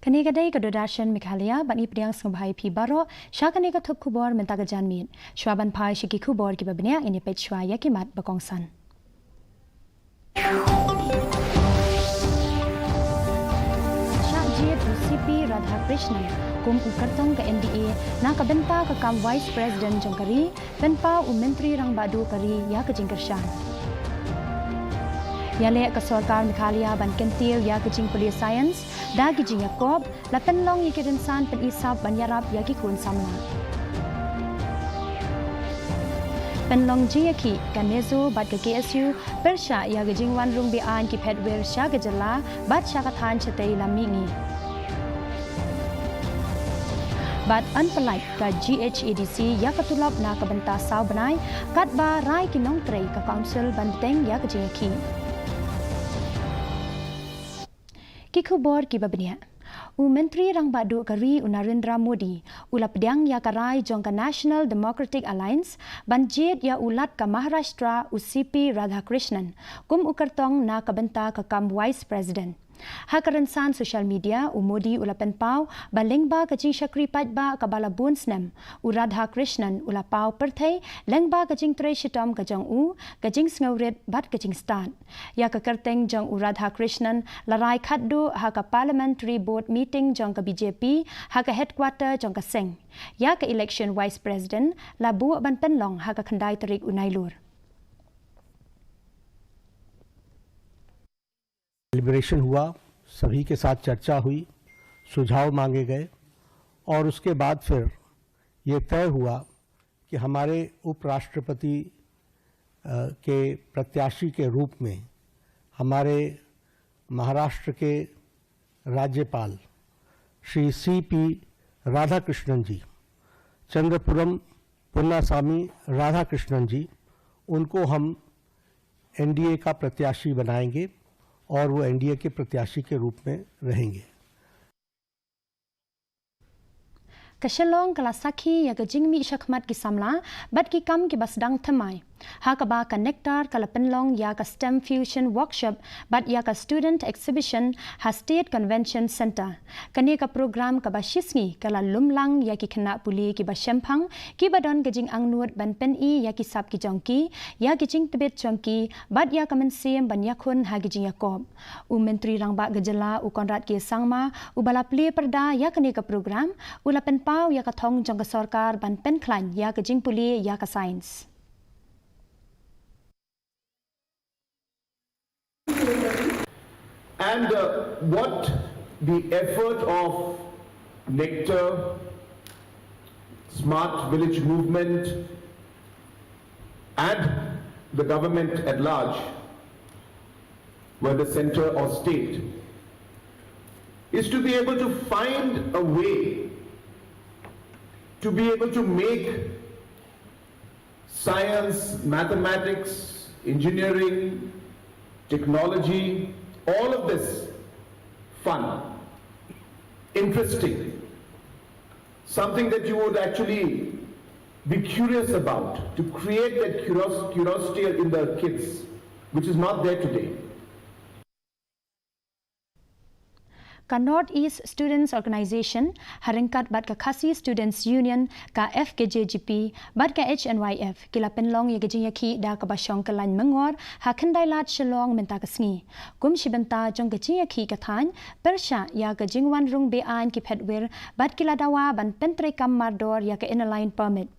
Kani kadai kadoda Assam-Meghalaya bani priang sangbai pi baro sha kani ka thop khubor menta ka janmin shwaban phai shiki khubor ki babnya ini pet shwa yakimat bakongsan Shajit UCP Radha Krishnan kum ukartong ka NDA na kabenta ka kam Vice President jongkari penpa Menteri rang badu kari ya ka jingkershan Yale ka Sarkar Meghalaya ban kentil ya ka jing police science da ki jing yakob la penlong yi kirinsan pen isap ban yarap ya ki kun samla penlong ji yaki kanezo bat ka KSU persha ya ka jing wan rung bi an ki phedwer sha ka jala bat sha ka than chatei lamingi bat unpolite ka KHASI ya ka tulap na ka benta saw banai kat ba rai ki nong trei ka council ban teng ya ka jing yaki Kikubor ki babnya Menteri rang badu kari Narendra Modi ulap diang ya karai jong ka National Democratic Alliance banjit ya ulat ka Maharashtra UCP Radha Krishnan kum ukartong na kabenta ka kam Vice President Hakaransan social media Modi ulapen pau balengba kajing shakri patba kabala bunsnem Radha Krishnan ulapau perthai lengba kajing tre shitom kajang kajing sngoret bat kajing start ya ka kerteng jong Radha Krishnan larai khaddu ha ka parliamentary board meeting jong ka BJP ha ka headquarter jong ka seng ya ka election vice president labu ban penlong ha ka khandai tarik unailur liberation हुआ सभी के साथ चर्चा हुई सुझाव मांगे गए और उसके बाद फिर ये तय हुआ कि हमारे उपराष्ट्रपति के प्रत्याशी के रूप में हमारे महाराष्ट्र के राज्यपाल श्री सीपी राधाकृष्णन जी चंद्रपुरम पुन्नासामी राधाकृष्णन जी उनको हम एनडीए का प्रत्याशी बनाएंगे और वो एनडीए के प्रत्याशी के रूप में रहेंगे Kashalong kalasaki ya gajing mi shakmat ki samla bat ki kam ki basdang thamai ha ka ba connector kala penlong ya ka STEM fusion workshop bat ya ka student exhibition ha state convention center kani ka program ka ba shisngi kala lumlang ya ki khana puli ki ba shempang ki badon gajing angnut ban pen I ya ki sap ki jongki ya ki jing tibet jongki bat ya ka men sem ban ya khun ha gajing yakob menteri rangba gajala konrad ki sangma bala pli perda ya kani ka program ula pen pau ya ka thong jong ka sarkar ban pen khlan ya ka jing puli ya ka science and what the effort of Nectar, Smart Village Movement and the government at large, whether center or state, is to be able to find a way to be able to make science, mathematics, engineering, technology, all of this fun, interesting, something that you would actually be curious about, to create that curiosity in the kids, which is not there today. Ka North East Students Organization haringkat bat ka KHASI Students Union ka FKJGP bat ka HNYF kila penlong ya gajing yaki da ka basyong ka lan mengor ha khandai lat shalong menta ka sngi kum shibenta jong gajing yaki ka than persha ya gajing wan rung be an ki phedwer bat kila dawa ban pentre kam mardor ya ka inline permit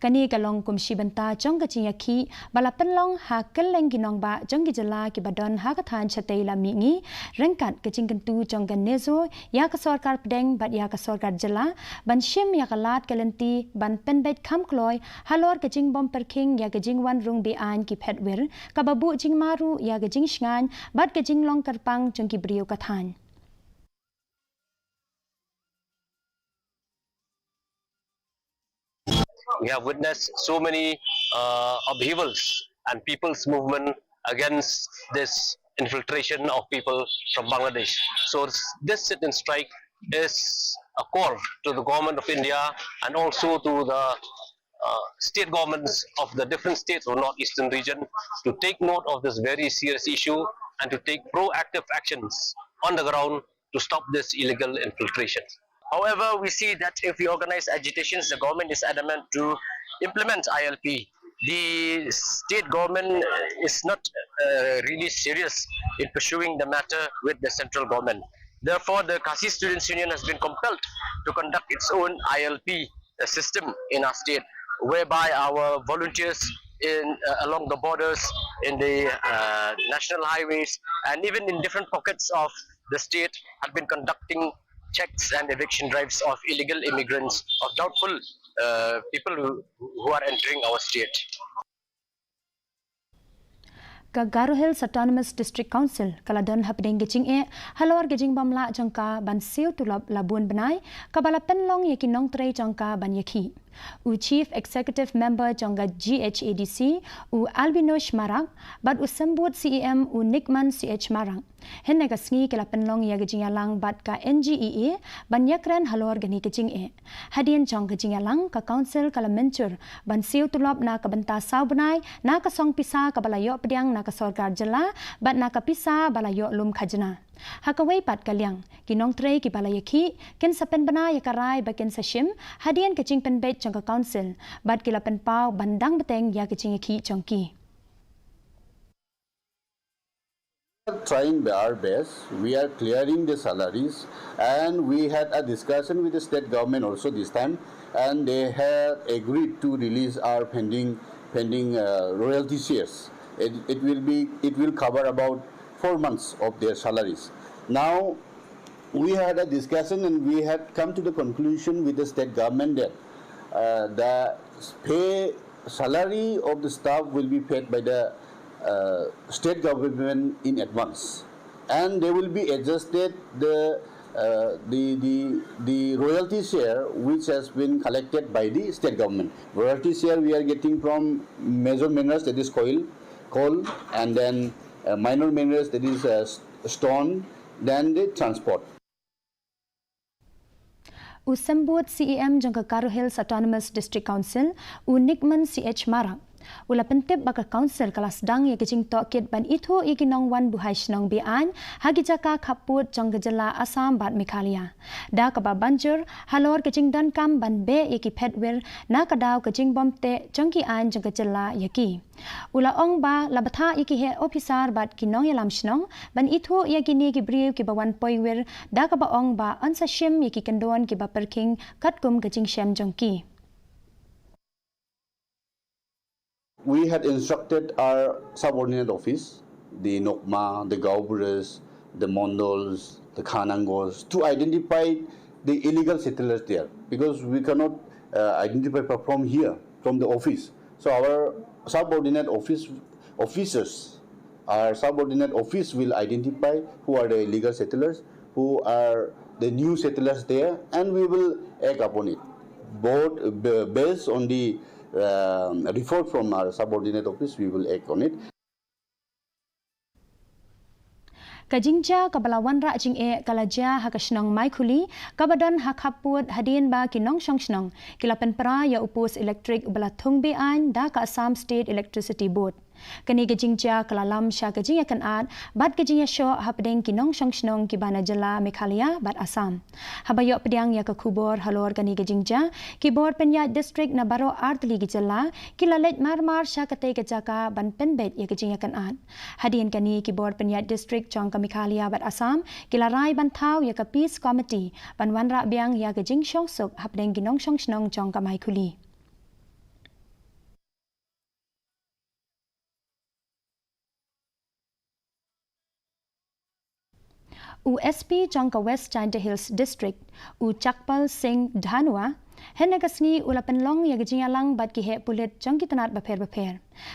kani kalong kum shibenta jong gajing yaki bala penlong ha keleng ginong ba jong gi jala ki badon ha ka than chatei la mingi rengkat gajing kentu jong gan nezo ya ka sarkar pedeng bat ya ka sarkar jala ban shim ya ka lat kalenti ban penbet kham kloy halor gajing bom perking ya gajing wan rung be an ki phedwer ka babu jing maru ya gajing shngan bat gajing long karpang jong ki brio ka than We have witnessed so many upheavals and people's movement against this infiltration of people from Bangladesh. So this sit-in strike is a call to the government of India and also to the state governments of the different states of the northeastern region to take note of this very serious issue and to take proactive actions on the ground to stop this illegal infiltration. However, we see that if we organize agitations, the government is adamant to implement ILP. The state government is not really serious in pursuing the matter with the central government. Therefore, the KHASI Students Union has been compelled to conduct its own ILP system in our state, whereby our volunteers along the borders, in the national highways, and even in different pockets of the state have been conducting checks and eviction drives of illegal immigrants, of doubtful people who are entering our state. Garo Hills Autonomous District Council kaladon hapdeng gejing halor gejing bamla jangka ban siu tulab labun benai kabala penlong yakinong trei jangka ban yakhi u Chief Executive Member jangka GHADC u Albinosh Marang bad u sembut CEM u Nikman CH Marang henne kasngi kala penlong ya gejing yalang bad ka NGEA ban yakren halor gani gejing hadian jang gejing yalang ka council kala mencur ban siu tulab na kabenta sau benai na ka song pisa kabala yo pediang na ka sorgar jela bat na ka pisa bala yo lum khajna hakawai pat kalyang kinong trei ki bala yakhi ken sapen bana yakarai ba ken sashim hadian kaching pen bet jangka council bat kila pen pau bandang beteng ya kaching yakhi chongki. Trying our best, we are clearing the salaries, and we had a discussion with the state government also this time, and they have agreed to release our pending royalty shares. It will cover about 4 months of their salaries. Now, we had a discussion and we had come to the conclusion with the state government that the salary of the staff will be paid by the state government in advance, and they will be adjusted the royalty share which has been collected by the state government. Royalty share we are getting from major minerals, that is coal, and then minor minerals, that is stone, then the transport. Usambut CEM jangka Garo Hills Autonomous District Council u Nikman CH Marang ula pentip baka council kelas dang ya kecing tokit ban itu ikinong wan buhai shnong bian hagi jaka khaput jong gejala Assam-Meghalaya da ka banjur halor kecing dan kam ban be yaki petwer na kadaw kecing bomte jongki an jong gejala yaki ula ong ba labatha yaki he officer bat kinong yalam shnong ban itu yaki ni ki brief ki bawan poiwer da ka ba ong ba ansa shim yaki kendon ki ba perking katkum kecing shem jongki. We had instructed our subordinate office, the Nokma, the Gaubures, the Mondols, the Khanangos, to identify the illegal settlers there, because we cannot identify from here, from the office. So our subordinate officers, our subordinate office will identify who are the illegal settlers, who are the new settlers there, and we will act upon it, both based on the report from our subordinate office. We will act on it. Kajingja kabalawan ra jing kalaja hakashnong maikuli kabadan hakhaput hadin ba kinong shongshnong kilapen pra ya upus electric balathung bi an da ka Assam State Electricity Board. Kani gejingja kalalam sha gejing akan ad bat gejing sho hapdeng kinong shongshnong kibana jala Meghalaya bat Assam. Habayo pediang ya ka khubor halor kani gejingja kibor penya district na baro artli gejala kilalet marmar sha kate gejaka ban penbet ya gejing akan ad. Hadin kani kibor penya district chong ka Meghalaya bat Assam kilarai ban thau ya ka peace committee ban wanra biang ya gejing shongsuk hapdeng kinong shongshnong chong ka maikuli. USP Jangka West China Hills District u Chakpal Singh Dhanua Henagasni ulapan long ya gejingalang bat ki he pulit jangki tanat baper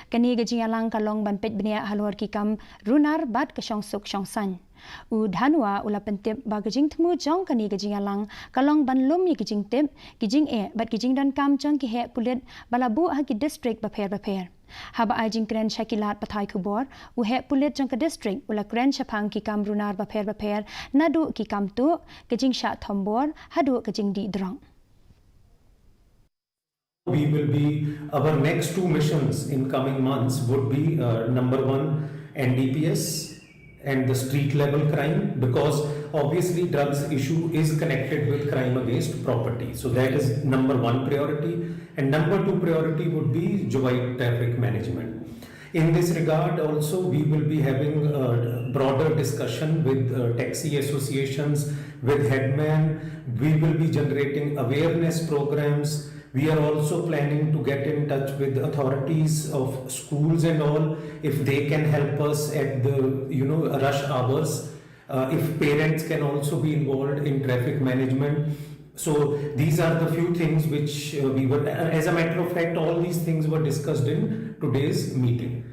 kani gejingalang kalong ban pet benia halor ki kam runar bat ka suk san u Dhanua ulapan tip ba gejing temu jong kani gejingalang kalong ban lum ya gejing tip gejing bat gejing dan kam jang ki he pulit balabu ha ki district baper haba ajing kren shakilat pathai khubor u he pulit jangka district ula kren shapang ki kam runar baper nadu ki kam tu gejing sha thombor hadu gejing di drong. We will be, our next 2 missions in coming months would be number 1 NDPS and the street level crime, because obviously drugs issue is connected with crime against property. So that is number one priority. And number two priority would be joint traffic management. In this regard, also, we will be having a broader discussion with taxi associations, with headmen. We will be generating awareness programs. We are also planning to get in touch with authorities of schools and all, if they can help us at the rush hours. If parents can also be involved in traffic management. So these are the few things which we were, as a matter of fact, all these things were discussed in today's meeting.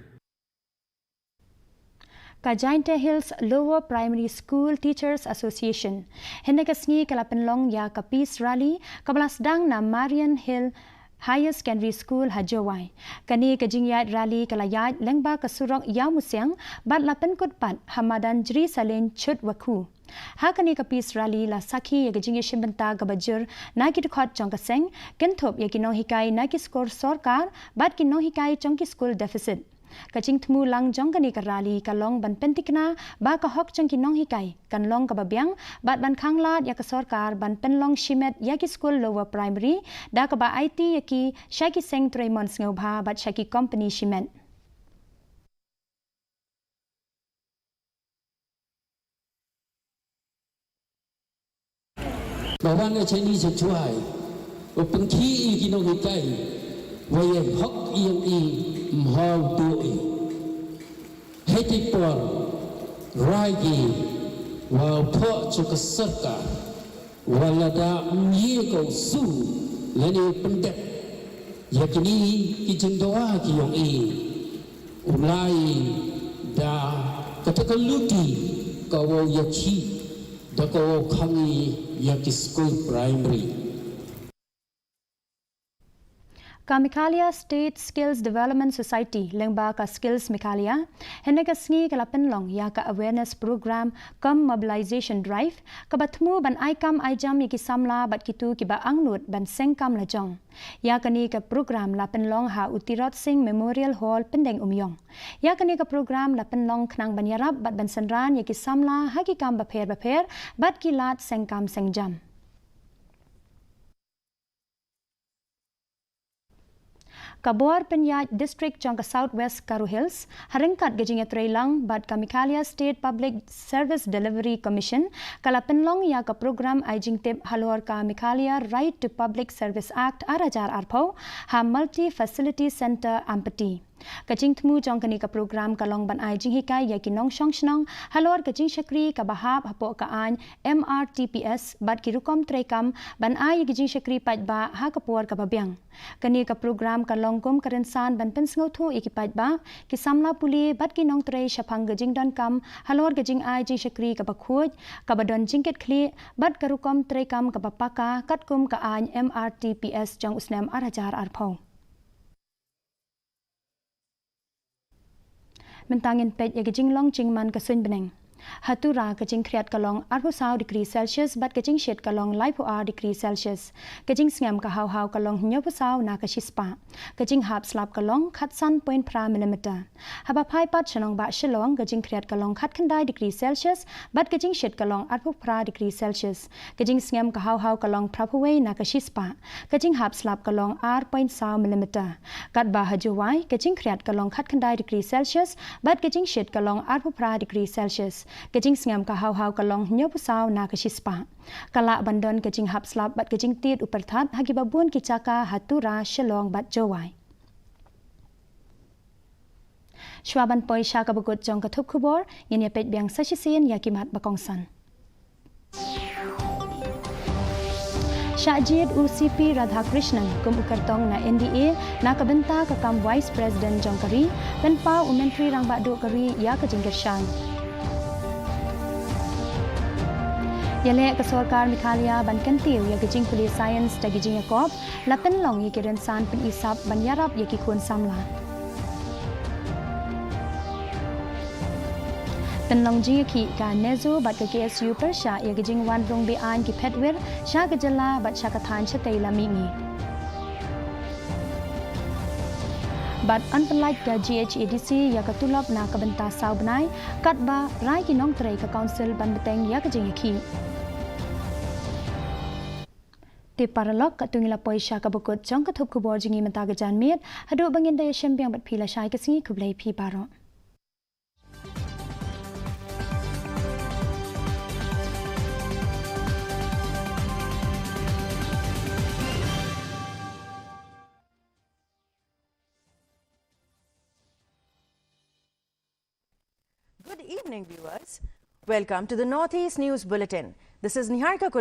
Kajainte Hills Lower Primary School Teachers Association Hendekasngi Kalapenlong ya ka Peace Rally kabalasdang na Marian Hill Higher Secondary School Hajawai. Kani kajingyat rally kalayat lengba kasurok yamusyang bat lapen kutpat Hamadan Jri Salen Chut Waku. Hakani ka Peace Rally la sakhi ya kajingya shimbanta kabajur na ki dukhot chongkaseng kenthop ya kinong hikai na ki skor sorkar bat kinong hikai chongki school deficit. Kaching temu lang jong kani ka rally kalong ban pentikna ba ka hok chong kinong hikai kan long ka babyang bat ban khanglat ya ka sarkar ban penlong shimet ya ki school lower primary da ka ba IT ya ki shaki seng Tremon ngobha bat shaki company shimet. Bawang ya Chinese chuai upang ki kinong hikai wayan hok iyong mhau tu'i heti por ragi wa pho chu ka sarkar walada ye ko su lani pendet yakini ki jindoa ki yong ulai da katakaluti kawo yakhi da kawo khangi yaki school primary. Meghalaya State Skills Development Society lengba ka Skills Meghalaya heneka sngi kalapenlong ya ka awareness program kam mobilization drive ka batmu ban aikam aijam yaki samla bat kitu ki ba angnut ban sengkam lajong ya kani ka program lapenlong ha Utirot Singh Memorial Hall pendeng umyong ya kani ka program lapenlong knang banyarap bat ban sanran yaki samla haki kam baper bat kilat sengkam sengjam. Kabor Penyat District Jangka Southwest Karu Hills harengkat gajingya trailang bat ka Meghalaya State Public Service Delivery Commission kala penlong ya ka program aijing tip halor ka Meghalaya Right to Public Service Act arajar arpau ha Multi Facility Center Ampati. Kajing temu jong kani ka program kalong ban aijing hikai ya kinong shnong halor kajing syakri ka bahab hapo ka an MRTPS bat kirukom trekam ban ai gijing syakri pat ba ha kapor ka babyang. Kani ka program kalong kom karensan ban pensngau thu ikipat ba ki samla puli bat kinong trei syapang gajing don kam halor gajing ai jing syakri ka bakhuj ka badon jingket khli bat karukom trekam ka bapaka katkum ka an MRTPS jong usnam arajar arpau. Mentangin pet ya gajing long jingman kasun beneng. Hatura kajing kriat kalong 40 degree Celsius bat kajing shed kalong 5 degree Celsius. Kajing sngam ka hau kalong 9 na kashispa. Kajing hap slap kalong khatsan 0.5 mm. Haba pai pat shanong ba shilong kajing kriat kalong khat khandai degree Celsius bat kajing shed kalong 40 degree Celsius. Kajing sngam ka hau kalong prapaway na kashispa. Kajing hap slap kalong 0.1 mm. Kat ba hajuwai kajing kriat kalong khat khandai degree Celsius bat kajing shed kalong 40 degree Celsius. Kajing sngam ka hau kalong 9 na kashispa. Kala bandon kajing hap slap bat kajing tit uperthat hagi babun kicaka hatura shalong bat jowai. Shwaban poi sha kabagot jong kathup khubor yen yapet biang sashisin yakimat bakongsan. Syajid UCP Radhakrishnan kum ukartong na NDA na kabenta ka kam Vice President Jongkari dan pa Menteri Rang Bak Duk Kari ya kajing gersyang. Yale ka sarkar Meghalaya ban kentiu ya gajing police science da gajing yakop lapen long ya kirensan penisap ban yarap ya ki khun samla. Penlong jing ki ka nezo bat ka KSU persha ya gajing wan rong be an ki petwir sha gajala bat sha kathan chatei la mingi. bat unpelait ke GHADC ya katulap na kabenta saubnai katba rai ki nong trai ka council ban beteng ya kajing yaki ti paralok katungila poisha ka bukut jong ka thup kubor jingi mata ga janmet hadu bangin da yashembyang bat phila shai ka singi kublai phi paro. Good evening, viewers. Welcome to the Northeast News Bulletin. This is Niharika Kuli.